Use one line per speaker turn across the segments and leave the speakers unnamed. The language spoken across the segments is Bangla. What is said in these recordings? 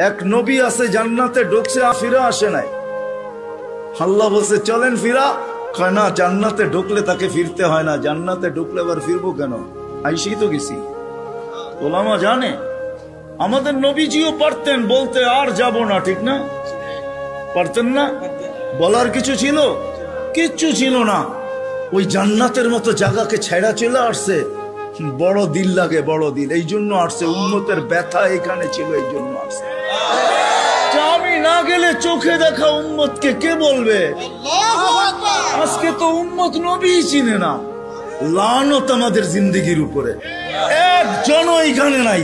এক নবী আছে জান্নাতে ঢুকছে ফিরে আসে নাই। আল্লাহ বলছে চলেন ফিরা, কয় না, জান্নাতে ঢুকলে তাকে ফিরতে হয় না, জান্নাতে ঢুকলে আবার ফিরবো কেন, আইসি তো গেছি। ওলামা জানে আমাদের নবীজিও পারতেন বলতে আর যাব না, ঠিক না? পারতেন না? বলার কিছু ছিল? কিচ্ছু ছিল না। ওই জান্নাতের মতো জায়গাকে ছেড়া চলে আসছে। বড় দিল লাগে, বড় দিল, এই জন্য আসছে। উম্মতের ব্যথা এখানে ছিল, এই জন্য আসছে। আমি না গেলে চোখে দেখা উম্মতকে কে বলবে? আজকে তো উম্মত নবী চিনে না। লানত আমাদের জিন্দেগির উপরে, একজনও এখানে নাই।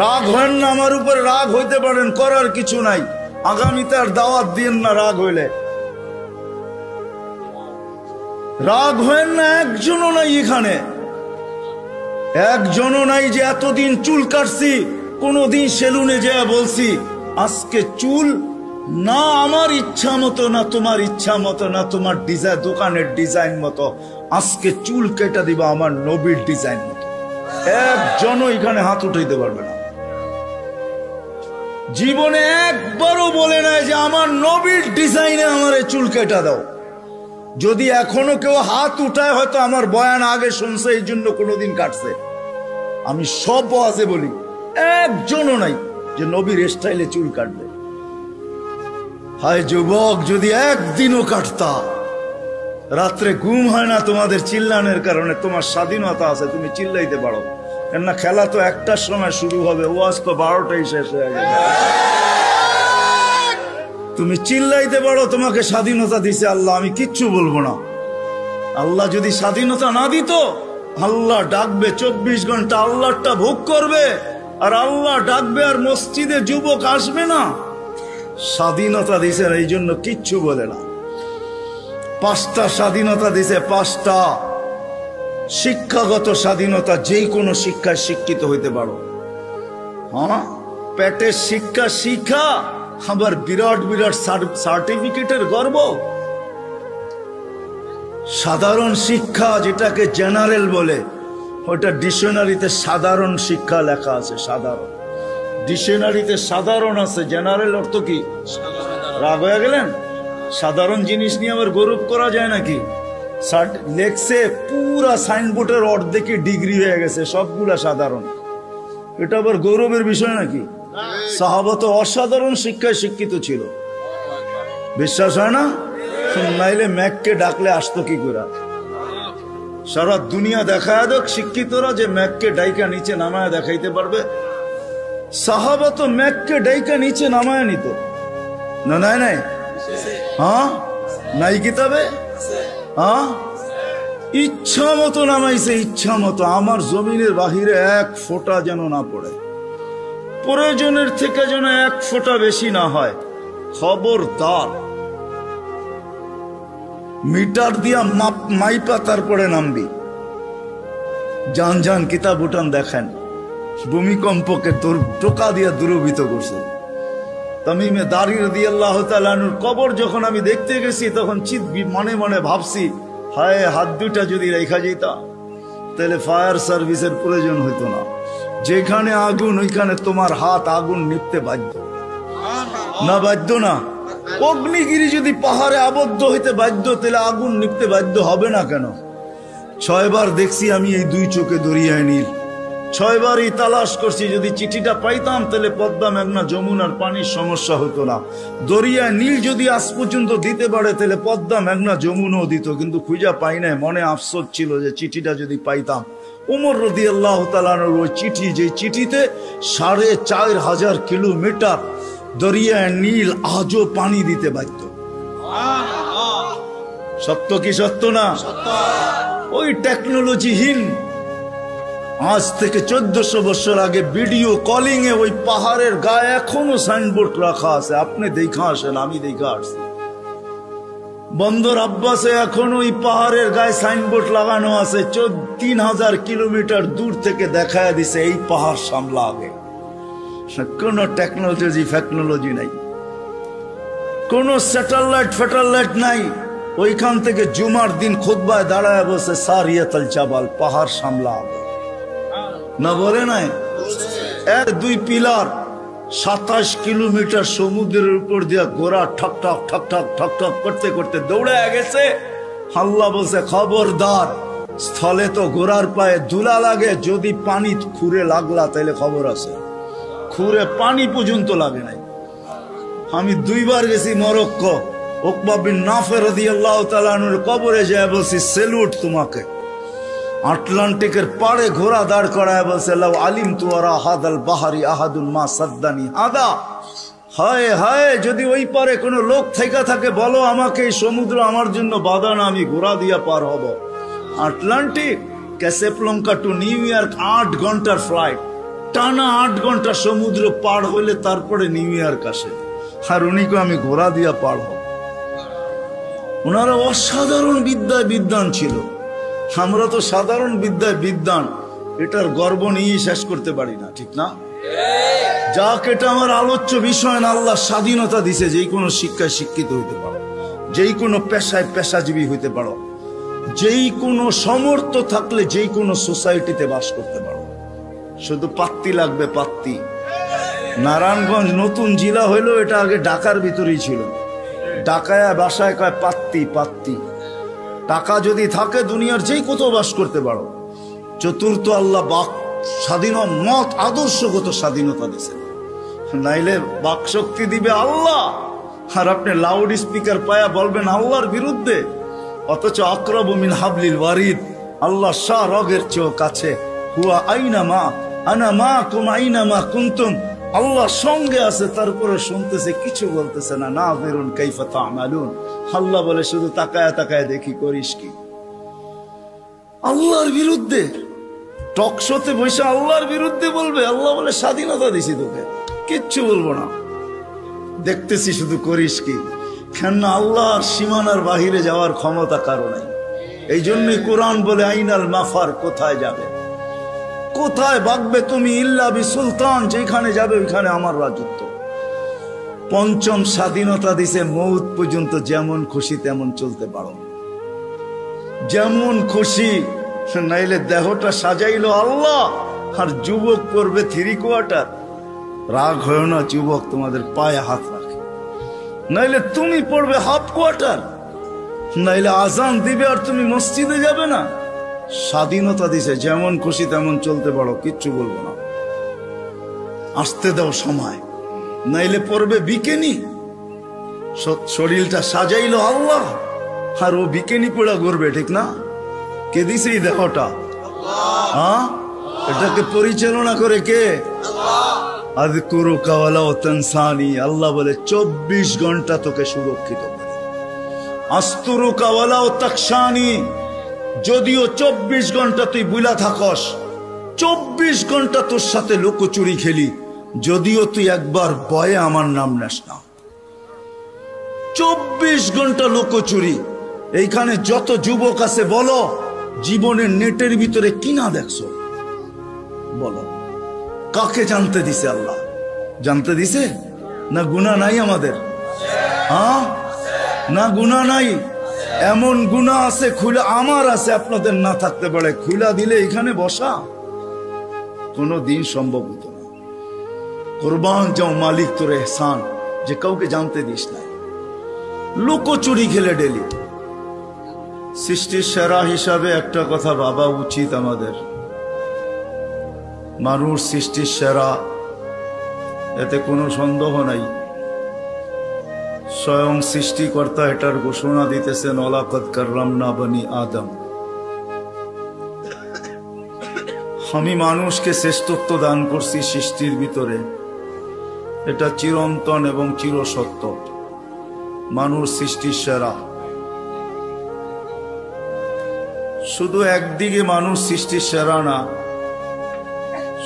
রাগ হয় না আমার উপরে, রাগ হইতে পারেন, করার কিছু নাই। আগামীতে আর দাওয়াত দিন না রাগ হইলে। রাগ হয় না, একজনও নাই এখানে, একজনও নাই যে এতদিন চুল কাটছি কোনদিন সেলুনে যেয়ে বলছি আজকে চুল না আমার ইচ্ছা মতো, না তোমার ইচ্ছা মতো, না তোমার ডিজাইন দোকানের ডিজাইন মতো, আজকে চুল কেটে দিবা আমার নবীর ডিজাইন মতো। একজনও এখানে হাত উঠাইতে পারবে না। জীবনে একবারও বলে নাই যে আমার নবীর ডিজাইনে আমার চুল কেটে দাও। যদি এখনো কেউ হাত উঠায়, হয়তো আমার বয়ান আগে শুনছে, এই জন্য কোনোদিন কাটছে। আমি সব ওয়াজে বলি, একজনও নাই যে নবীর স্টাইলে চুল কাটবে। হায় যুবক, যদি একদিনও কাটতা। রাত্রে ঘুম হয় না তোমাদের চিল্লানের কারণে। তোমার স্বাধীনতা আছে, তুমি চিল্লাইতে পারো, কেননা খেলা তো একটার সময় শুরু হবে, ওয়াজ তো 12টায় শেষ হয়ে যাবে। তুমি চিল্লাইতে পারো, তোমাকে স্বাধীনতা দিছে আল্লাহ, আমি কিচ্ছু বলবো না। আল্লাহ যদি স্বাধীনতা না দিত, আল্লাহ ডাকবে 24 ঘন্টা, আল্লাহটা ভোগ করবে, আর আল্লাহ ডাকবে আর মসজিদে যুবক আসবে না। স্বাধীনতা দিছে, এই জন্য কিচ্ছু বলে না। 5টা স্বাধীনতা দিছে, 5টা। শিক্ষাগত স্বাধীনতা, যে কোনো শিক্ষায় শিক্ষিত হইতে পারো। হ্যাঁ, পেটের শিক্ষা শিক্ষা, আবার বিরাট বিরাট সার্টিফিকেটের গর্ব। সাধারণ শিক্ষা, যেটাকে জেনারেল বলে, ওটা ডিকশনারিতে সাধারণ শিক্ষা লেখা আছে। সাধারণ ডিকশনারিতে সাধারণ আছে, জেনারেল অর্থ কি? রাগ হয়ে গেলেন? সাধারণ জিনিস নিয়ে আবার গৌরব করা যায় নাকি? লেখছে পুরা সাইনবোর্ডের অর্ধেকে ডিগ্রি হয়ে গেছে, সবগুলা সাধারণ। এটা আবার গৌরবের বিষয় নাকি? সাহাবা তো অসাধারণ শিক্ষায় শিক্ষিত ছিল। বিশ্বাস হয় না? নাইলে ম্যাককে ডাকলে আসতো কি করে? সারা দুনিয়া দেখায় দেখ শিক্ষিতরা যে ম্যাককে ডাইকা নিচে নামায় দেখাইতে পারবে। সাহাবা তো ম্যাককে ডাইকা নিচে নামায় নিত না। নাই নাই, হ্যাঁ, নাই কিতাবে, হ্যাঁ, ইচ্ছা মতো নামাইছে, ইচ্ছা মতো। আমার জমিনের বাহিরে 1 ফোঁটা যেন না পড়ে, প্রয়োজনের থেকে যেন 1 ফোঁটা বেশি না হয়। খবরদার, মিটার দিয়া মাইপা তারপরে নামবি। যান যান কিতাব উঠান দেখেন, ভূমিকম্পকে তোর টোকা দিয়া দূরভূত করছে। তামিমে দারি রাদিয়াল্লাহু তাআলা আনহুর কবর যখন আমি দেখতে গেছি, তখন মনে মনে ভাবছি, হায়, হাত দুটা যদি রেখা যেতাম তাহলে ফায়ার সার্ভিসের প্রয়োজন হইতো না। যেখানে আগুন, ওইখানে তোমার হাত আগুন নিপতে বাধ্য না? বাধ্য না? অগ্নিগিরি যদি পাহাড়ে আবদ্ধ হইতে বাধ্য, তাহলে আগুন নিপতে বাধ্য হবে না কেন? 6 বার দেখছি আমি এই 2 চোখে দরিয়ায় নীল। 6 বারই তালাশ করছি, যদি চিঠিটা পাইতাম তাহলে পদ্মা, মেঘনা, যমুনার পানির সমস্যা হতো না। দরিয়ায় নীল যদি আজ পর্যন্ত দিতে পারে, তাহলে পদ্মা, মেঘনা, যমুনাও দিত, কিন্তু খুঁজা পাই নাই। মনে আফসোস ছিল যে চিঠিটা যদি পাইতাম। উমর রাদিয়াল্লাহু তাআলা আনহুর ওই চিঠি, যে চিঠিতে 4500 কিলোমিটার দরিয়ায় নীল আজও পানি দিতে বাধ্য। সত্য কি সত্য না? ওই টেকনোলজিহীন, আজ থেকে 1400 বছর আগে ভিডিও কলিং এ ওই পাহাড়ের গায়ে এখনো সাইনবোর্ড রাখা আছে। আপনি দেখা আসেন, আমি দেখা আসছি। বন্দর আব্বাসে এখন ওই পাহাড়ের গায়ে সাইনবোর্ড লাগানো আছে। 3000 কিলোমিটার দূর থেকে দেখায় দিছে এই পাহাড় সামলা আগে। কোন টেকনোলজি নাই, কোন স্যাটেলাইট নাই। ওইখান থেকে জুমার দিন খুতবায় দাঁড়ায় বসে সারিয়াতুল জাবাল, পাহাড় সামলা আগে না বলে নাই? 1-2 পিলার 27 কিলোমিটার সমুদ্রের উপর দিয়া ঘোড়া ঠক ঠক ঠক ঠক ঠক ঠক করতে করতে দৌড়ে গেছে। আল্লাহ বলছে খবরদার, স্থলে তো ঘোড়ার পায়ে ধুলা লাগে, যদি পানি খুঁড়ে লাগলা তাইলে খবর আছে। খুঁড়ে পানি পর্যন্ত লাগে নাই। আমি 2 বার গেছি মরক্কো, উকবা বিন নাফে রাদিয়াল্লাহু তাআলা আনহুর কবরে যায় বলছি সেলুট তোমাকে। আটলান্টিকের পাড়ে ঘোড়া দাঁড় করায় বলছে লাউ আলিমতু ওয়ারা হাদাল বাহরি আহাদুন মা সাদ্দানি হাদা। হায় হায়, যদি ওই পারে কোনো লোক থেকে থাকে বলো আমাকে, এই সমুদ্র আমার জন্য বাধা না, আমি ঘোড়া দিয়া পার হব। আটলান্টিক, ক্যাসেপ্লঙ্কা টু নিউ ইয়র্ক 8 ঘন্টার ফ্লাইট, টানা 8 ঘন্টা সমুদ্র পার হইলে তারপরে নিউ ইয়র্ক আসে। আর উনিকে আমি ঘোড়া দিয়া পার হব। ওনারা অসাধারণ বিদ্যায় বিদ্বান ছিল। আমরা তো সাধারণ বিদ্যায় বিদ্বান, এটার গর্ব নিয়ে শেষ করতে পারি না, ঠিক না? যাক, এটা আমার আলোচ্য বিষয় না। আল্লাহ স্বাধীনতা দিছে, যেই কোনো শিক্ষায় শিক্ষিত হইতে পারো, যেই কোনো পেশায় পেশাজীবী হইতে পারো, যেই কোনো সমর্থ থাকলে যেই কোনো সোসাইটিতে বাস করতে পারো। শুধু পাত্তি লাগবে, পাত্তি। নারায়ণগঞ্জ নতুন জেলা হইলো, এটা আগে ঢাকার ভিতরেই ছিল। ঢাকায় বাসায় কয় পাত্তি পাত্তি। টাকা যদি থাকে দুনিয়ার যেই কোথাও বাস করতে পারো। চতুর্থ, আল্লাহ বাক স্বাধীন মত আদর্শগত স্বাধীনতা দিয়েছেন, নাইলে বাক শক্তি দিবে আল্লাহ। আর আপনি লাউড স্পিকার পায়া বলবেন আল্লাহর বিরুদ্ধে, অথচ আকরাবু মিন হাবলিল ওয়ারিদ, আল্লাহ শাহ রগের চেয়েও কাছে। হুয়া আইনা মা আনা মা কুম আইনা মা কুনতুম, আল্লাহ সঙ্গে আছে, তারপরে শুনতেছে, কিছু বলতেছে না। নাযিরুন কাইফা তা'মালুন, আল্লাহ বলে শুধু তাকায়া তাকায়া দেখি করিস কি। আল্লাহর বিরুদ্ধে টক শোতে বসে আল্লাহর বিরুদ্ধে বলবে। আল্লাহ বলে স্বাধীনতা দিছি তোকে, কিচ্ছু বলবো না, দেখতেছি শুধু করিস কি। কেন আল্লাহর সীমানার বাহিরে যাওয়ার ক্ষমতা কারো নাই। এই জন্যই কোরআন বলে আইনাল মাফার, কোথায় যাবে, কোথায় ভাগবে তুমি, ইল্লা বি সুলতান, যেখানে যাবে ওইখানে আমার রাজত্ব। পঞ্চম, স্বাধীনতা দিছে মৌত পর্যন্ত যেমন খুশি তেমন চলতে পারো, যেমন খুশি। নাইলে দেহটা সাজাইলো আল্লাহ, আর যুবক পড়বে 3 কোয়ার্টার। রাগ হয় না, যুবক তোমাদের পায়ে হাত রাখে। নাইলে তুমি পড়বে হাফ কোয়ার্টার, নাইলে আজান দিবে আর তুমি মসজিদে যাবে না। স্বাধীনতা দিছে, যেমন খুশি তেমন চলতে পারো, কিচ্ছু বলবো না, আসতে দাও সময়। নাইলে পড়বে বিকেনি। শরীরটা সাজাইলো আল্লাহ, আর ও বিকেনি পড়া করবে, ঠিক না? কে দিছে এই দেহটা? হ্যাঁ, এটাকে পরিচালনা করে কে? আযকুরুকা ওয়ালা তানসানি, আল্লাহ বলে 24 ঘন্টা তোকে সুরক্ষিত করে। আস্তুরুকা ওয়ালা তাকশানি, যদিও 24 ঘন্টা তুই বুলা থাকস, 24 ঘন্টা তোর সাথে লুকোচুরি খেলি, যদিও তুই একবার ভয়ে আমার নাম নেস না। 24 ঘন্টা লুকোচুরি। এইখানে যত যুবক আছে বলো, জীবনের নেটের ভিতরে কি না দেখছো? বলো, কাকে জানতে দিছে আল্লাহ? জানতে দিছে না? গুনাহ নাই আমাদের? হ্যাঁ, না গুনাহ নাই? এমন গুনাহ আছে খুলে, আমার আছে, আপনাদের না থাকতে পারে। খুলা দিলে এখানে বসা কোনো দিন সম্ভব হতো না। কুরবান যাও মালিক তোর এহসান, যে কাউকে জানতে দিস না। লুকোচুরি খেলে ডেলি। সৃষ্টির সেরা হিসাবে একটা কথা ভাবা উচিত আমাদের, মানুষ সৃষ্টির সেরা, এতে কোনো সন্দেহ নাই। স্বয়ং সৃষ্টিকর্তা এটার ঘোষণা দিতেছেন, ওয়ালাকাদ কাররামনা বনি আদম। আমি মানুষকে শ্রেষ্ঠত্ব দান করছি সৃষ্টির ভিতরে, এটা চিরন্তন এবং চিরসত্য। মানুষ সৃষ্টির সেরা। শুধু একদিকে মানুষ সৃষ্টির সেরা না,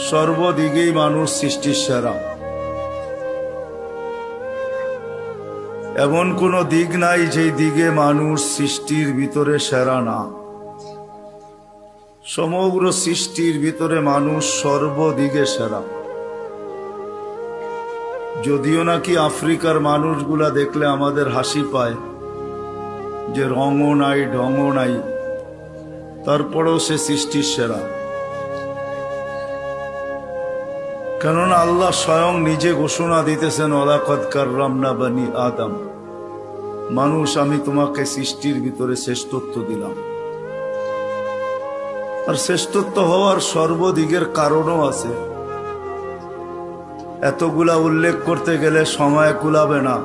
সর্বদিকেই মানুষ সৃষ্টির সেরা। এমন কোনো দিক নাই যেই দিকে মানুষ সৃষ্টির ভিতরে সেরা না। সমগ্র সৃষ্টির ভিতরে মানুষ সর্বদিকে সেরা। যদিও নাকি আফ্রিকার মানুষগুলা দেখলে আমাদের হাসি পায়, যে রঙও নাই ঢঙও নাই, তারপরেও সে সৃষ্টির সেরা। কেননা আল্লাহ স্বয়ং নিজে ঘোষণা দিতেছেন ওয়ালাকাদ কাররামনা বানি আদম, মানুষ আমি তোমাকে সৃষ্টির ভিতরে শ্রেষ্ঠত্ব দিলাম। আর শ্রেষ্ঠত্ব হওয়ার সর্বদিকের কারণও আছে। এতগুলা উল্লেখ করতে গেলে সময় কুলাবে না।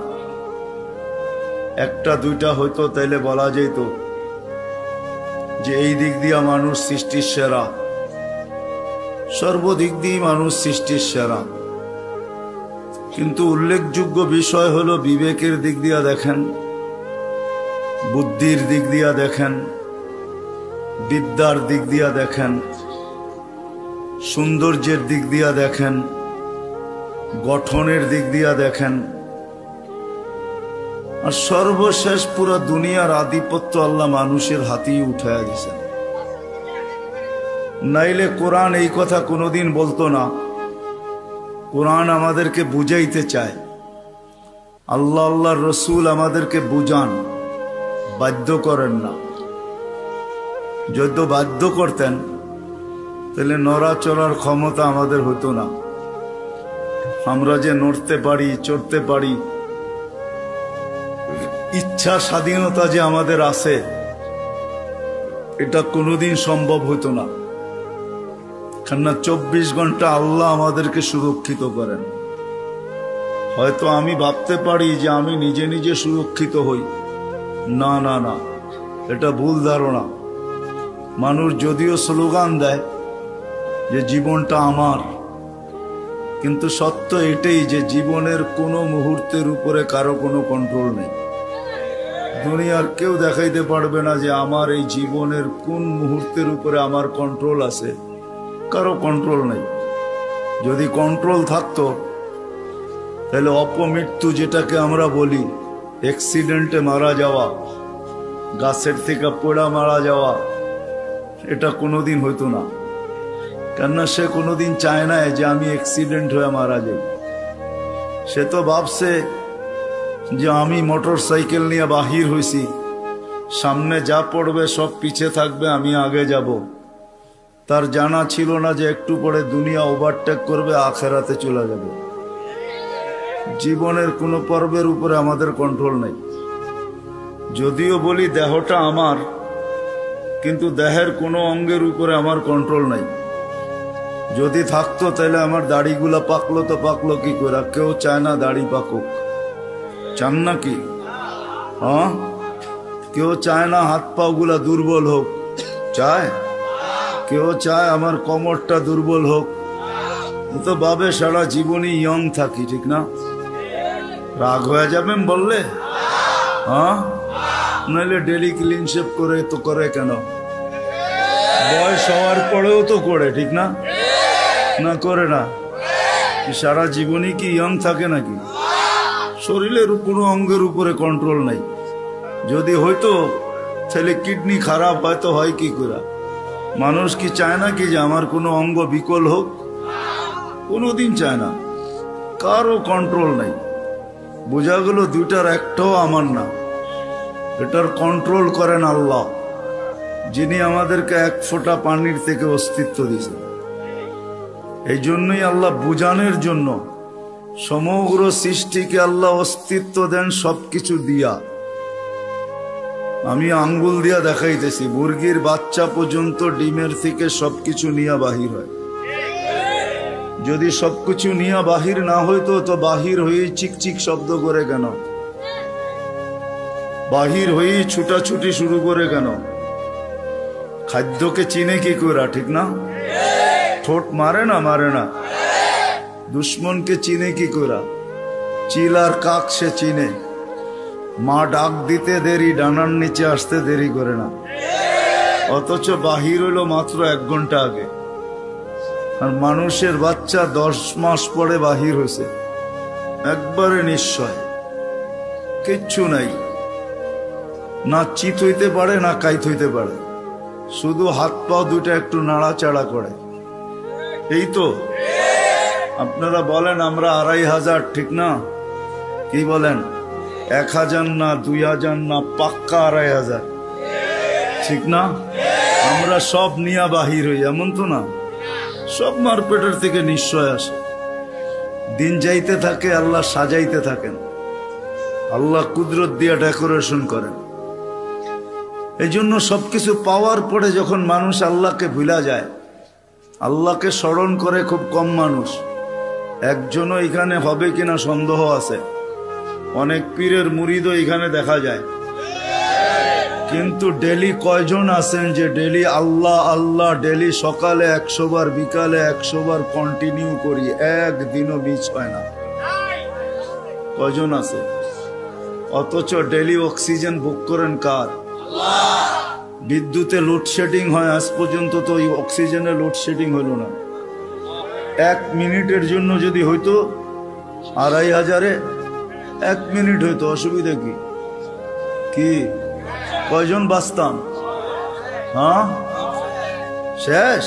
একটা দুইটা হয়তো তাইলে বলা যেত যে এই দিক দিয়া মানুষ সৃষ্টির সেরা, সর্বদিক দিয়ে মানুষ সৃষ্টির সেরা। কিন্তু উল্লেখযোগ্য বিষয় হলো বিবেকের দিক দিয়া দেখেন, বুদ্ধির দিক দিয়া দেখেন, বিদ্যার দিক দিয়া দেখেন, সৌন্দর্যের দিক দিয়া দেখেন, গঠনের দিক দিয়া দেখেন, আর সর্বশেষ পুরো দুনিয়ার আধিপত্য আল্লাহ মানুষের হাতেই উঠাইয়া দিয়েছেন। নাইলে কোরআন এই কথা কোনোদিন বলতো না। কোরআন আমাদেরকে বুঝাইতে চায়, আল্লাহ আল্লাহর রসুল আমাদেরকে বুঝান, বাধ্য করেন না। যদি বাধ্য করতেন তাহলে নড়াচড়ার ক্ষমতা আমাদের হতো না। আমরা যে নড়তে পারি, চড়তে পারি, ইচ্ছা স্বাধীনতা যে আমাদের আছে, এটা কোনোদিন সম্ভব হতো না। কেননা 24 ঘন্টা আল্লাহ আমাদেরকে সুরক্ষিত করেন। হয়তো আমি ভাবতে পারি যে আমি নিজে নিজে সুরক্ষিত হই, না না না, এটা ভুল ধারণা। মানুষ যদিও স্লোগান দেয় যে জীবনটা আমার, কিন্তু সত্য এটাই যে জীবনের কোনো মুহূর্তের উপরে কারো কোনো কন্ট্রোল নেই। দুনিয়ার কেউ দেখাইতে পারবে না যে আমার এই জীবনের কোন মুহূর্তের উপরে আমার কন্ট্রোল আছে, কারো কন্ট্রোল নেই। যদি কন্ট্রোল থাকতো তাহলে অপমৃত্যু, যেটাকে আমরা বলি অ্যাক্সিডেন্টে মারা যাওয়া, গাছের থেকে পোড়া মারা যাওয়া, এটা কোনোদিন হইতো না। কেননা সে কোনোদিন চায় না যে আমি অ্যাক্সিডেন্ট হয়ে মারা যাই। সে তো ভাবছে যে আমি মোটর সাইকেল নিয়ে বাহির হইছি, সামনে যা পড়বে সব পিছে থাকবে, আমি আগে যাব। তার জানা ছিল না যে একটু পরে দুনিয়া ওভারটেক করবে, আখেরাতে চলে যাবে। জীবনের কোনো পর্বের উপরে আমাদের কন্ট্রোল নেই। যদিও বলি দেহটা আমার, কিন্তু দেহের কোনো অঙ্গের উপরে আমার কন্ট্রোল নাই। যদি থাকতো তাহলে আমার দাড়িগুলা পাকলো তো পাকলো কি করে? কেউ চায় না দাড়ি পাকুক, চান নাকি? হ্যাঁ, কেউ চায় না হাত পা গুলা দুর্বল হোক, চায়? কেউ চায় আমার কোমরটা দুর্বল হোক? তো ভাবে সারা জীবনই ইয়ং থাকি, ঠিক না? রাগ হয়ে যাবেন বললে? হ্যাঁ, নাহলে ডেলি ক্লিন শেভ করে তো করে কেন? বয়স হওয়ার পরেও তো করে, ঠিক না? না করে না? সারা জীবনই কি ইয়ং থাকে নাকি? শরীরের কোনো অঙ্গের উপরে কন্ট্রোল নাই। যদি হয়তো তাহলে কিডনি খারাপ হয়তো হয় কি করে? মানুষ কি চায় না কি যে আমার কোনো অঙ্গ বিকল হোক? কোনোদিন চায় না। কারো কন্ট্রোল নাই। বোঝা গেল দুইটার একটাও আমার না। এটার কন্ট্রোল করেন আল্লাহ, যিনি আমাদেরকে এক ফোঁটা পানির থেকে অস্তিত্ব দিয়েছেন। এই জন্যই আল্লাহ বুঝানোর জন্য সমগ্র সৃষ্টিকে আল্লাহ অস্তিত্ব দেন সবকিছু দিয়া। আমি আঙ্গুল দিয়া দেখাইতেছি, মুরগির বাচ্চা পর্যন্ত ডিমের থেকে সবকিছু নিয়ে বাহির হয়। যদি সবকিছু নিয়ে বাহির না হইতো তো বাহির হয়ে চিকচিক শব্দ করে কেন? বাহির হয়ে ছুটাছুটি শুরু করে কেন? খাদ্যকে চিনে কি করে, ঠিক না? ঠোঁট মারে না? মারে না? দুশ্মনকে চিনে কি করে? চিল আর কাক সে চিনে। মা ডাক দিতে দেরি, ডানার নিচে আসতে দেরি করে না। অথচ বাহির হইল মাত্র 1 ঘন্টা আগে। আর মানুষের বাচ্চা 10 মাস পরে বাহির হয়েছে, একবারে নিশ্চয়। কিচ্ছু নাই, না চিত হইতে পারে না কাইত হইতে পারে, শুধু হাত পা দুটা একটু নাড়াচাড়া করে, এই তো। আপনারা বলেন আমরা 2500, ঠিক না? কি বলেন? 1000 না, 2000 না, পাক্কা 2500, ঠিক না? আমরা সব নিয়ে বাহির হই, এমন তো না। সব মারপেটের থেকে নিশ্চয় আসে। দিন যাইতে থাকে, আল্লাহ সাজাইতে থাকেন, আল্লাহ কুদরত দিয়ে ডেকোরেশন করেন। এই জন্য সবকিছু পাওয়ার পরে যখন মানুষ আল্লাহকে ভুলা যায়, আল্লাহকে স্মরণ করে খুব কম মানুষ। একজনও এখানে হবে কিনা সন্দেহ আছে। অনেক পীরের মুরিদও এখানে দেখা যায়, কিন্তু ডেলি কয়জন আছেন যে ডেলি আল্লাহ আল্লাহ, ডেলি সকালে 100 বার, বিকালে 100 বার কন্টিনিউ করি, একদিনও মিস হয় না? কয়জন আছে? অথচ ডেলি অক্সিজেন বুক করেন কার? বিদ্যুতে লোডশেডিং হয়, আজ পর্যন্ত তো ওই অক্সিজেনের লোডশেডিং হইল না। 1 মিনিটের জন্য যদি হইতো 2500-এ 1 মিনিট হইতো, অসুবিধা কি? কি কয়জন বাঁচতাম? হ্যাঁ, শেষ।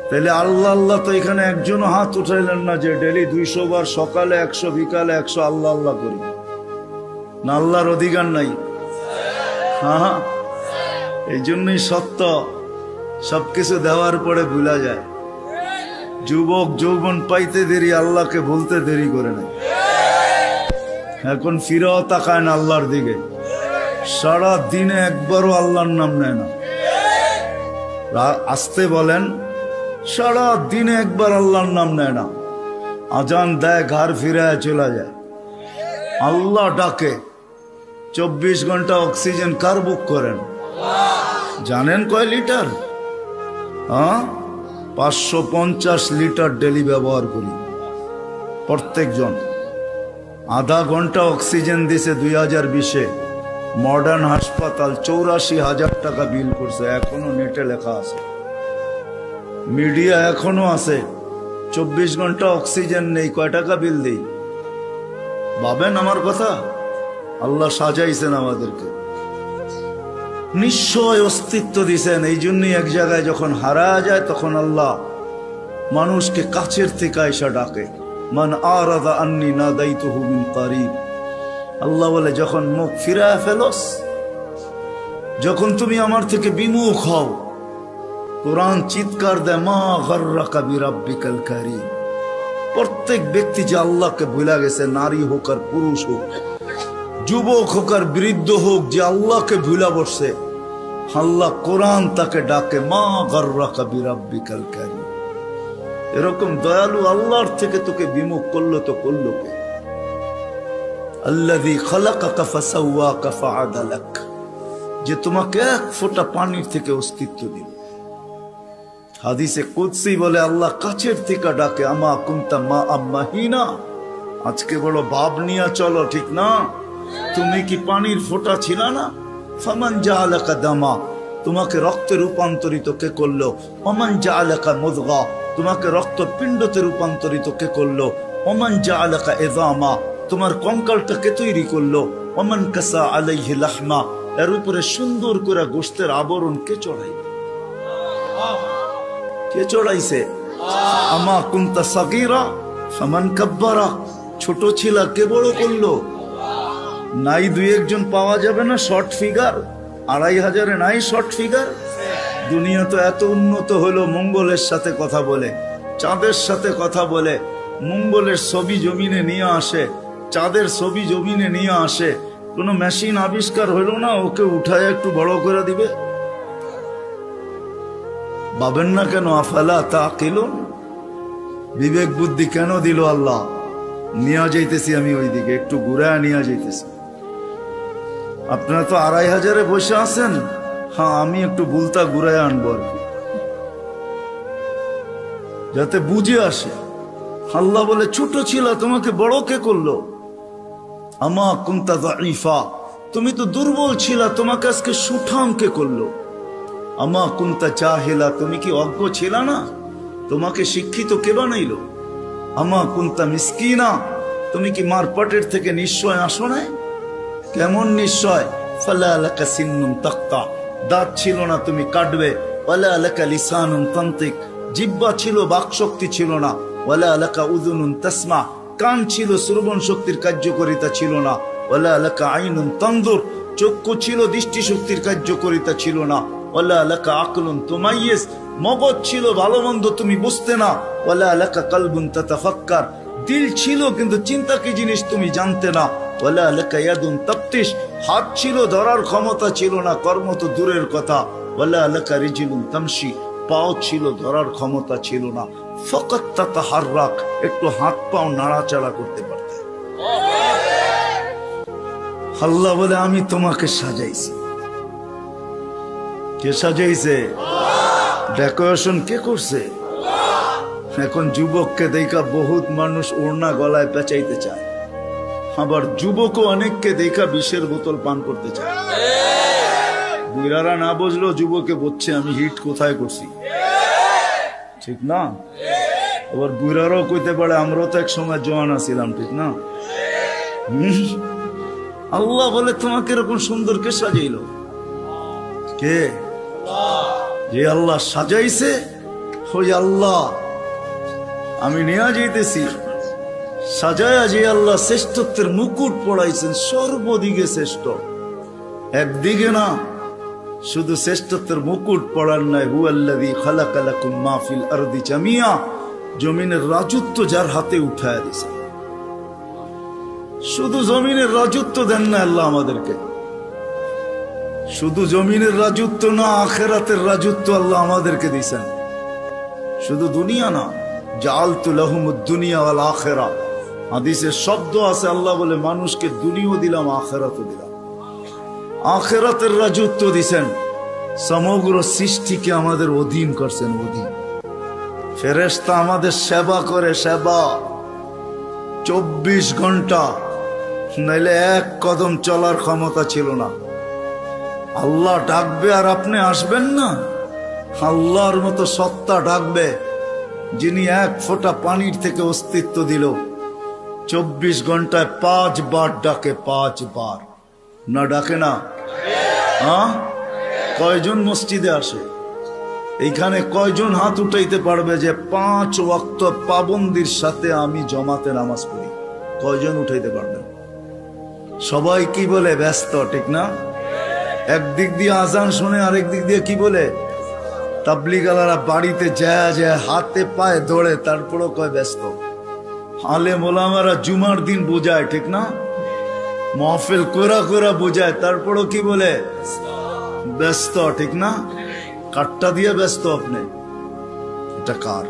তাহলে আল্লাহ আল্লাহ তো এখানে একজনও হাত উঠাইলেন না যে ডেলি 200 বার, সকালে 100, বিকালে 100 আল্লাহ আল্লাহ করি। না, আল্লাহর অধিকার নাই? হ্যাঁ, এই জন্যই সত্য, সবকিছু দেওয়ার পরে ভুলা যায়। যুবক যৌবন পাইতে দেরি, আল্লাহকে ভুলতে দেরি করে নাই। এখন ফিরেও তাকায় না আল্লাহর দিকে, সারা দিনে একবারও আল্লাহর নাম নেয় না। আসতে বলেন, সারা দিনে একবার আল্লাহর নাম নেয় না। আজান দেয়, ঘর ফিরায় চলে যায়। আল্লাহ ডাকে, 24 ঘন্টা অক্সিজেন কার বুক করেন? জানেন কয় লিটার? হ্যাঁ, 550 লিটার ডেলি ব্যবহার করি প্রত্যেকজন। আধা ঘন্টা অক্সিজেন দিছে 2020-এ। মডার্ন হাসপাতাল 84,000 টাকা বিল করছে। এখনো নেটে লেখা আছে, মিডিয়া এখনো আছে। 24 ঘন্টা অক্সিজেন নেই, কয় টাকা বিল দেই? ভাবেন আমার কথা। আল্লাহ সাজাইছেন আমাদেরকে, নিশ্চয় অস্তিত্ব দিছেন। এই জন্যই এক জায়গায় যখন হারা যায় তখন আল্লাহ মানুষকে কাছের থেকে আইসা ডাকে, মান আরাদা আন্নি নাদাইতুহু মিন কারিব। আল্লাহ বলে, যখন মুখ ফিরায় ফেলোস, যখন তুমি আমার থেকে বিমুখ হও, কোরআন চিৎকার দেয়, মা গাররাকা বিরাব্বিকাল কারীম। প্রত্যেক ব্যক্তি যে আল্লাহকে ভুলা গেছে, নারী হোক আর পুরুষ হোক, যুবক হোক আর বৃদ্ধ হোক, যে আল্লাহকে ভুলা বসছে, আল্লাহ কোরআন তাকে ডাকে, মা গাররাকা বিরাব্বিকাল কারীম। এরকম দয়ালু আল্লাহর থেকে তোকে বিমুখ করলো তো করলো কে? আল্লাযী খালাকাকা ফাসাওয়াকা ফাআদালাক, যে তোমাকে 1 ফোঁটা পানির থেকে অস্তিত্ব দিল। হাদিসে কুদসি বলে, আল্লাহ কাছের থেকে ডাকে, আমা কুনতা মা আম্মাহিনা। আজকে বড় ভাব নিয়ে চলো, ঠিক না? তুমি কি পানির ফোঁটা ছিল না? ফামান জাআলাকা দামা, তোমাকে রক্তে রূপান্তরিত কে করলো? ওমান জাআলাকা মুদগা, তোমাকে রক্তপিণ্ডতে রূপান্তরিত কে করলো? ওমান জাআলাকা ইযামা, তোমার কঙ্কালটা কে তৈরি করলো? ওমান কাসা আলাইহি লাহমা, এর উপরে সুন্দর করে গোশতের আবরণ কে চড়াইলো? কে চড়াইছে? আমা কুনতা সাগীরা ফামান কাব্বারা, ছোট ছিল কে বড় করলো? নাই 2-1 জন পাওয়া যাবে না শর্ট ফিগার? 2500-এ নাই শর্ট ফিগার? দুনিয়া তো এত উন্নত হলো, মঙ্গলের সাথে কথা বলে, চাঁদের সাথে কথা বলে, মঙ্গলের ছবি জমিনে নিয়ে আসে, চাঁদের ছবি জমিনে নিয়ে আসে। কোনো মেশিন আবিষ্কার হইল না ওকে উঠায় একটু বড় করে দিবে? ভাবেন না কেন? আফালা তাকিলুন, বিবেক বুদ্ধি কেন দিল আল্লাহ? নিয়ে যাইতেছি আমি ওইদিকে, একটু ঘুরায় নিয়ে যাইতেছি। আপনারা তো 2500-এ বসে আছেন, হ্যাঁ আমি একটু বুলতা ঘুরায় আনবো আর কি, যাতে বুঝে আসে। আল্লাহ বলে, ছোট ছিল তোমাকে বড় কে করলো? আমা কুনতা যায়ীফা, তুমি তো দুর্বল ছিল, তোমাকে আজকে সুঠাম কে করলো? আমা কুনতা জাহিলা, তুমি কি অজ্ঞ ছিল না, তোমাকে শিক্ষিত কে বানাইলো? আমা কুনতা মিসকিনা, তুমি কি মার পেটের থেকে নিশ্চয় আসো নাই? কেমন নিশ্চয়? ফালা লাকা সিন্নুন তাক্তা, দাঁত ছিল না তুমি কাটবে। ওয়ালা লাকা লিসানুন তানতিক, জিহ্বা ছিল বাক শক্তি ছিল না। ওয়ালা লাকা উযুনুন তাসমা, কান ছিল শ্রবণ শক্তির কার্যকারিতা ছিল না। ওয়ালা লাকা আইনুন তানজুর, চক্ষু ছিল দৃষ্টি শক্তির কার্যকারিতা ছিল না। ওয়ালা লাকা আকলুন তুমাইয়িজ, মগজ ছিল ভালো মন্দ তুমি বুঝতে না। ওয়ালা লাকা কলবুন তাতাফাক্কার, দিল ছিল কিন্তু চিন্তা কি জিনিস তুমি জানতে না। ওয়ালা লাকা ইয়াদুন তাফতিশ, হাত ছিল ধরার ক্ষমতা ছিল না, কর্ম তো দূরের কথা। ওয়ালা লাকা রিজলুন তামশি, পাও ছিল ধরার ক্ষমতা ছিল না। ফাকাত তাতাহাররাক, একটু হাত পাও নাড়াচাড়া করতে পারতে। আল্লাহ বলে আমি তোমাকে সাজাইছি। কে সাজাইছে? ডেকোরেশন কে করছে? এখন যুবককে দেখা বহুত মানুষ ওড়না গলায় পেঁচাইতে চায়, আবার যুবকও অনেককে দেখা বিষের বোতল পান করতে চায়। বুইরারা না বুঝলো যুবকে বলছে আমি হিট কোথায় করছি, ঠিক না? আবার বুইরারাও কইতে পারে আমরাও তো এক সময় জওয়ান ছিলাম, ঠিক না? আল্লাহ বলে তোমাকে এরকম সুন্দর কে সাজাইলো? কে? যে আল্লাহ সাজাইছে ওই আল্লাহ আমি নিয়ে যাইতেছি। সাজায়া যে আল্লাহ শ্রেষ্ঠত্বের মুকুট পড়াইছেন, সর্বদিকে শ্রেষ্ঠ, একদিকে না, শুধু শ্রেষ্ঠত্বের মুকুট পড়ার নাই। হুয়াল্লাযী খালাকা লাকুম মা ফিল আরদি জামিয়া, জমিনের রাজত্ব যার হাতে উঠায় দিয়েছে। শুধু জমিনের রাজত্ব দেন না আল্লাহ আমাদেরকে, শুধু জমিনের রাজত্ব না, আখিরাতের রাজত্ব আল্লাহ আমাদেরকে দিয়েছেন। শুধু দুনিয়া না, জাআলতু লাহুমুদ দুনিয়া ওয়াল আখিরা, হাদিসে শব্দ আছে আল্লাহ বলে মানুষকে দুনিয়াও দিলাম আখিরাতও দিলাম। আখিরাতের রাজত্ব দিয়েছেন, সমগ্র সৃষ্টিকে আমাদের অধীন করছেন, অধীন। ফেরেশতা আমাদের সেবা করে, সেবা 24 ঘন্টা, নাইলে এক কদম চলার ক্ষমতা ছিল না। আল্লাহ ডাকবে আর আপনি আসবেন না? আল্লাহর মতো সত্তা ডাকবে যিনি এক ফোঁটা পানির থেকে অস্তিত্ব দিল, 24 ঘন্টায় 5 বার ডাকে, 5 বার। না ডাকে না? হ্যাঁ, কয়জন মসজিদে আসে? এইখানে কয়জন হাত উঠাইতে পারবে যে 5 ওয়াক্ত পাবন্দির সাথে আমি জমাতে নামাজ পড়ি? কয়জন উঠাইতে পারবেন? সবাই কি বলে? ব্যস্ত, ঠিক না? একদিক দিয়ে আজান শুনে, আরেক দিক দিয়ে কি বলে? তাবলীগালারা বাড়িতে যায় যায় হাতে পায়ে দৌড়ে, তারপরও কয় ব্যস্ত। আলেম ওলামারা জুমার দিন বোঝায়, ঠিক না? মাহফিল কোরা কোরা বোঝায়, তারপরও কি বলে? ব্যস্ত, ঠিক না? কাটটা দিয়ে ব্যস্ত আপনি, এটা কার?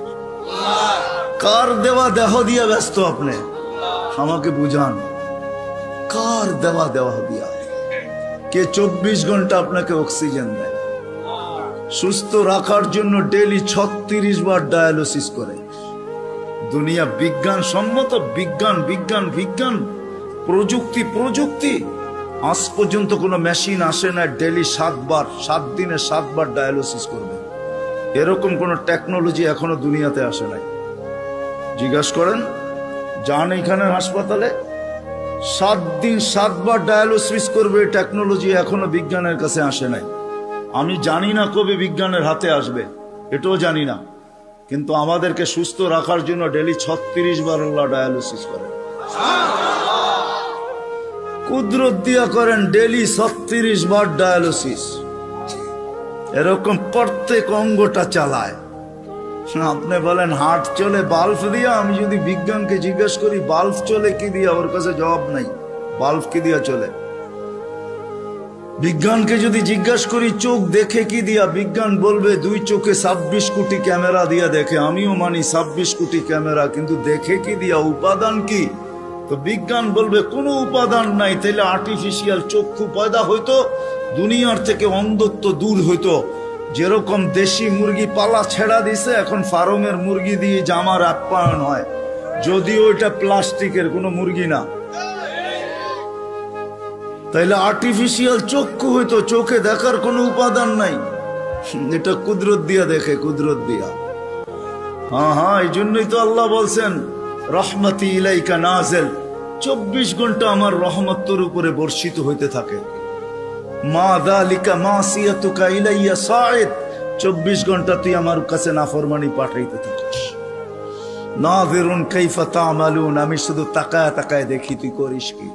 কার দেওয়া দেহ দিয়ে ব্যস্ত আপনি? আমাকে বুঝান, কার দেওয়া দেহ দিয়া? কে 24 ঘন্টা আপনাকে অক্সিজেন দেয়? সুস্থ রাখার জন্য ডেইলি 36 বার ডায়ালিসিস করে। দুনিয়া বিজ্ঞান সম্মত, বিজ্ঞান বিজ্ঞান বিজ্ঞান, প্রযুক্তি প্রযুক্তি, আজ পর্যন্ত কোনো মেশিন আসে না ডেইলি 7 বার, 7 দিনে 7 বার ডায়ালিসিস করবে। এরকম কোন টেকনোলজি এখনো দুনিয়াতে আসে নাই। জিজ্ঞাসা করেন, যান এখানে হাসপাতালে, 7 দিন 7 বার ডায়ালিসিস করবে, টেকনোলজি এখনো বিজ্ঞানের কাছে আসে নাই। আমি জানি না কবে বিজ্ঞানের হাতে আসবে, এটাও জানি না, কিন্তু আমাদেরকে সুস্থ রাখার জন্য ডেইলি 36 বার আল্লাহ ডায়ালিসিস করেন। কুদরত দিয়া করেন ডেইলি 36 বার ডায়ালিসিস। এরকম প্রত্যেক অঙ্গটা চালায়। আপনি বলেন হার্ট চলে বাল্ব দিয়া, আমি যদি বিজ্ঞানকে জিজ্ঞেস করি বাল্ব চলে কি দিয়া, ওর কাছে জবাব নাই। বাল্ব কি দিয়া চলে? বিজ্ঞানকে যদি জিজ্ঞেস করি চোখ দেখে কি দিয়া, বিজ্ঞান বলবে 2 চোখে 26 কোটি ক্যামেরা দিয়া দেখে। আমিও মানি 26 কোটি ক্যামেরা, কিন্তু দেখে কি দিয়া? উপাদান কি? তো বিজ্ঞান বলবে কোনো উপাদান নাই। তাইলে আর্টিফিশিয়াল চক্ষু পয়দা হইতো, দুনিয়ার থেকে অন্ধত্ব দূর হইতো। যেরকম দেশি মুরগি পালা ছেড়া দিছে, এখন ফার্মের মুরগি দিয়ে জামার আপ্যায়ন হয়, যদিও এটা প্লাস্টিকের কোনো মুরগি না। তাইলে আর্টিফিশিয়াল চক্ষু হইতো, চোখে দেখার কোনো উপাদান নাই। এটা কুদরত দিয়া দেখে, কুদরত দিয়া। হ্যাঁ হ্যাঁ, এই জন্যই তো আল্লাহ বলছেন রহমতি ইলাইকা নাযিল, 24 ঘন্টা আমার রহমত তোর উপরে বর্ষিত হইতে থাকে। মা যালিকা মাসিয়াতুকা ইলাইয়া সাঈদ, 24 ঘন্টা তুই আমার কাছে নাফরমানি পাঠাইতে থাকিস। নাযিরুন কাইফা তা'মালুন, আমি শুধু তাকায় তাকায় দেখি তুই করিস কি।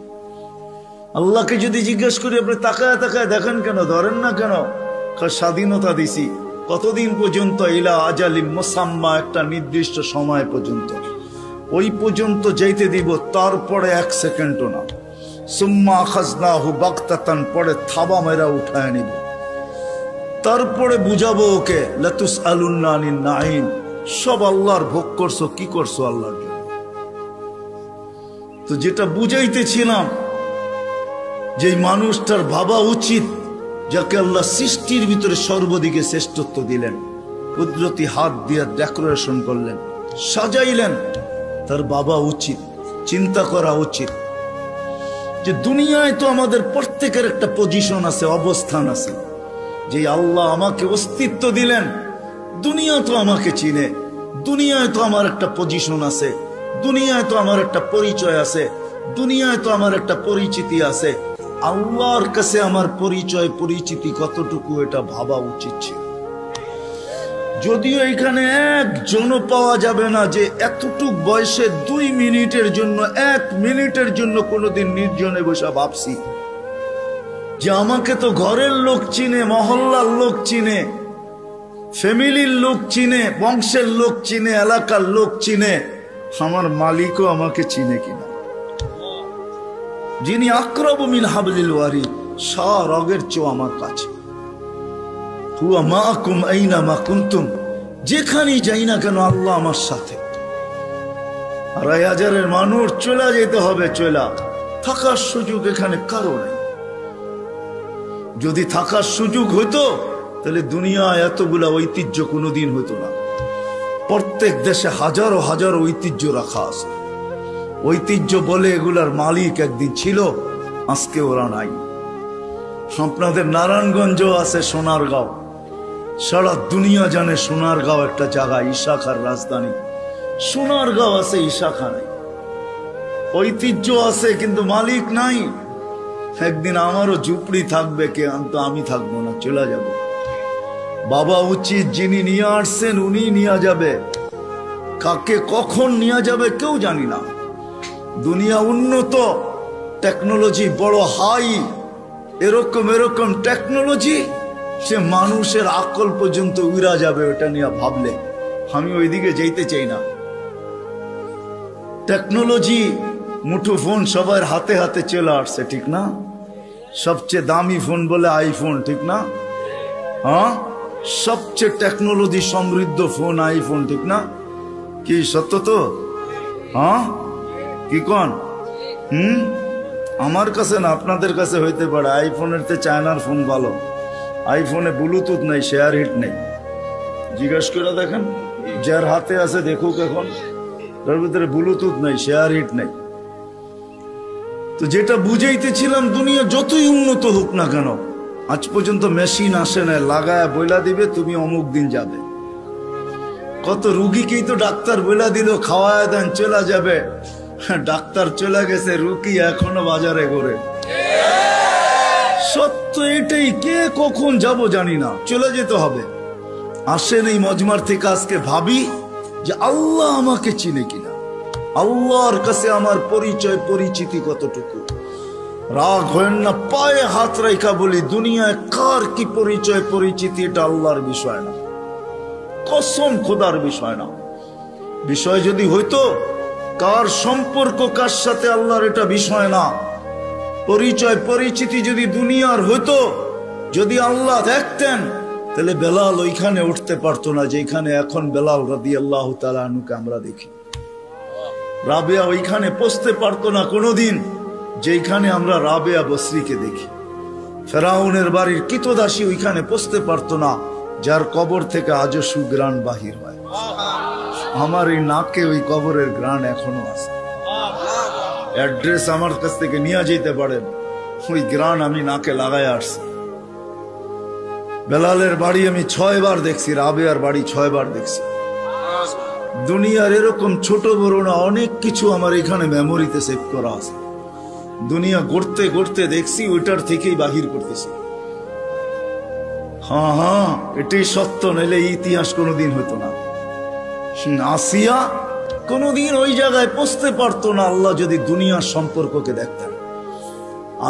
আল্লাহকে যদি জিজ্ঞেস করি আপনি তাকায় তাকায় দেখেন কেন, ধরেন না কেন? স্বাধীনতা দিছি কতদিন পর্যন্ত? ইলা আজালিন মুসাম্মা, একটা নির্দিষ্ট সময় পর্যন্ত। ওই পর্যন্ত যাইতে দিব, তারপরে 1 সেকেন্ডও না। সুম্মা আখাযনাহু বাগতাতান, পরে থাবা মেরা উঠায় নিব, তারপরে বুঝাবো ওকে লাতুসআলুন্না আনিন নাঈম, সব আল্লাহর ভোগ করছো, কি করছো আল্লাহর জন্য। তো যেটা বুঝাইতেছিলাম, যে মানুষটার ভাবা উচিত যাকে আল্লাহ সৃষ্টির ভিতরে সর্বদিকে শ্রেষ্ঠত্ব দিলেন, কুদরতি হাত দিয়ে ডেকোরেশন করলেন, সাজাইলেন, তার বাবা উচিত চিন্তা করা উচিত যে দুনিয়ায় তো আমাদের প্রত্যেকের একটা পজিশন আছে, অবস্থান আছে। যে আল্লাহ আমাকে অস্তিত্ব দিলেন, দুনিয়া তো আমাকে চিনে, দুনিয়ায় তো আমার একটা পজিশন আছে, দুনিয়ায় তো আমার একটা পরিচয় আছে, দুনিয়ায় তো আমার একটা পরিচিতি আছে। আল্লাহর কাছে আমার পরিচয় পরিচিতি কতটুকু, এটা ভাবা উচিত ছিল। যদিও এখানে একজনও পাওয়া যাবে না যে এতটুক বয়সে 2 মিনিটের জন্য, 1 মিনিটের জন্য কোনোদিন নির্জনে বসে ভাবছি যে আমাকে তো ঘরের লোক চিনে, মহল্লার লোক চিনে, ফ্যামিলির লোক চিনে, বংশের লোক চিনে, এলাকার লোক চিনে, আমার মালিকও আমাকে চিনে কিনা। যিনি আকরাবু মিন হাবলিল ওয়ারিদ, রগের চেয়েও আমার কাছে। হুয়া মাআকুম আইনা মা কুনতুম, যেখানেই যাই না কেন আল্লাহ আমার সাথে। 2,500 মানুষ চলে যেতে হবে, চলে থাকার সুযোগ এখানে কারো নেই। যদি থাকার সুযোগ হতো তাহলে দুনিয়ায় এতগুলা ঐতিহ্য কোনোদিন হতো না। প্রত্যেক দেশে হাজারো হাজারো ঐতিহ্য রাখা আছে। ঐতিহ্য বলে এগুলার মালিক একদিন ছিল, আজকে ওরা নাই। আপনাদের নারায়ণগঞ্জ আছে, সোনারগাঁও, সারা দুনিয়া জানে সোনারগাঁও একটা জায়গা, ইশাখার রাজধানী। সোনারগাঁও আছে, ইশাখা নাই। ঐতিহ্য আছে কিন্তু মালিক নাই। একদিন আমারও ঝুপড়ি থাকবে, কে তো আমি থাকবো না, চলে যাব। বাবা উচিত যিনি নিয়ে আসছেন উনি নিয়ে যাবে, কাকে কখন নিয়ে যাবে কেউ জানি না। দুনিয়া উন্নত, টেকনোলজি বড় হাই, এরকম এরকম টেকনোলজি, সে মানুষের আকল পর্যন্ত উড়া যাবে ওটা নিয়ে ভাবলে। আমি ওইদিকে যেতে চাই না। টেকনোলজি, মুঠো ফোন সবার হাতে হাতে চলে আসছে, ঠিক না? সবচেয়ে দামি ফোন বলে আইফোন, ঠিক না? হ্যাঁ, সবচেয়ে টেকনোলজি সমৃদ্ধ ফোন আইফোন, ঠিক না? কি সত্য তো? হ্যাঁ, কি কোন? আমার কাছে না, আপনাদের কাছে হইতে পারে। আইফোনের তে চায়নার ফোন ভালো। আইফোনে ব্লুটুথ নাই, শেয়ার হিট নেই। জিজ্ঞেস করে দেখেন, যার হাতে আছে দেখুক, এখন তার ভিতরে ব্লুটুথ নাই, শেয়ার হিট নেই। তো যেটা বুঝাইতেছিলাম, দুনিয়া যতই উন্নত হোক না কেন, আজ পর্যন্ত মেশিন আসে না লাগায় বইলা দিবে তুমি অমুক দিন যাবে। কত রুগীকেই তো ডাক্তার বইলা দিল খাওয়ায় দেন চলে যাবে, ডাক্তার চলে গেছে, রুগী এখনো বাজারে ঘোরে। সত্য এটাই, কে কখন যাব জানি না, চলে যেতে হবে। আসেন এই মজমার থেকে আজকে ভাবি যে আল্লাহ আমাকে চিনে কিনা, আল্লাহর কাছে আমার পরিচয় পরিচিতি কতটুকু। রাগ হয় না, পায়ে হাত রাখা বলি, দুনিয়ায় কার কি পরিচয় পরিচিতি এটা আল্লাহর বিষয় না, কসম খোদার বিষয় না। বিষয় যদি হইতো কার সম্পর্ক কার সাথে, আল্লাহর এটা বিষয় না। পরিচয় পরিচিতি যদি দুনিয়ার হইতো, যদি আল্লাহ দেখতেন, তাহলে বেলাল ওইখানে উঠতে পারতো না যেখানে এখন বেলাল রাদিয়াল্লাহু তাআলা আনহুকে আমরা দেখি। রাবেয়া ওইখানে পৌঁছতে পারতো না কোনোদিন যেখানে আমরা রাবেয়া বসরিকে দেখি। ফেরাউনের বাড়ির কিতদাসী ওইখানে পৌঁছতে পারতো না যার কবর থেকে আজও সুগ্রাণ বাহির হয়। আমার এই নাকে ওই কবরের গ্রাণ এখনো আছে। অ্যাড্রেস আমার কাছ থেকে নিয়ে যেতে পারেন, ওই গ্রাণ আমি নাকে লাগাই আসছি। বেলালের বাড়ি আমি 6 বার দেখছি, রাবেয়ার বাড়ি 6 বার দেখছি। দুনিয়ার এরকম ছোট বড় না অনেক কিছু আমার এখানে মেমোরিতে সেভ করা আছে। দুনিয়া গড়তে গড়তে দেখছি, ওইটার থেকেই বাহির করতেছি। হ্যাঁ হ্যাঁ, এটাই সত্য, নইলে ইতিহাস কোনোদিন হতো না। আসিয়া কোনোদিন ওই জায়গায় পৌঁছতে পারতো না আল্লাহ যদি দুনিয়ার সম্পর্ককে দেখতেন।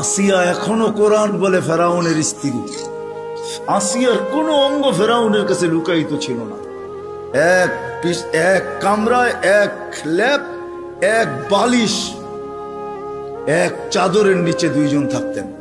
আসিয়া এখনো কোরআন বলে ফেরাউনের স্ত্রী। আসিয়ার কোনো অঙ্গ ফেরাউনের কাছে লুকায়িত ছিল না। এক কামরায়, এক ল্যাব, এক বালিশ এক চাদরের নিচে দুইজন থাকতেন।